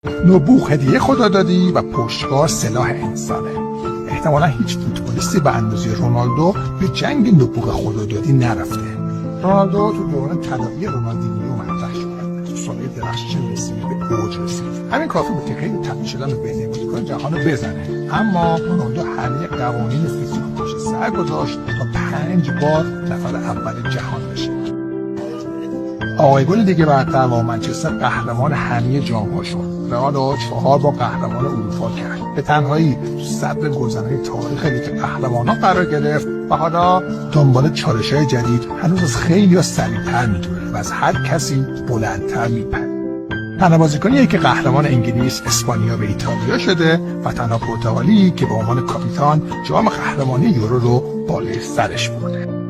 نبوغ هدیه خدا دادی و پشتکار سلاح انسانه. احتمالا هیچ فوتبالیستی به اندازه رونالدو به جنگ نبوغ خدا دادی نرفته. رونالدو تو دوران طلایی رونالدینیو مطرح شد. تو سالهای درخشش مسی به اوج رسید. همین کافی بود که خیلی تبدیل شدن به بهترین بازیکن جهان رو بزنه. اما رونالدو همه قوانین فیزیک رو پشت سر گذاشت تا 5 بار نفر اول جهان بشه. آقای گل دیگه برتر و منچستر قهرمان همه جام‌ها شد. رئال 4 بار قهرمان اروپا کرد. به تنهایی تو صدر گلزن‌های تاریخ لیگ قهرمانان قرار گرفت و حالا دنبال چالش‌های جدید هنوز از خیلی‌ها سریع‌تر می‌دوه و از هر کسی بلندتر می‌پره. تنها بازیکنیه که قهرمان انگلیس، اسپانیا و ایتالیا شده و تنها پرتغالی که به عنوان کاپیتان جام قهرمانی یورو رو بالای سرش برده.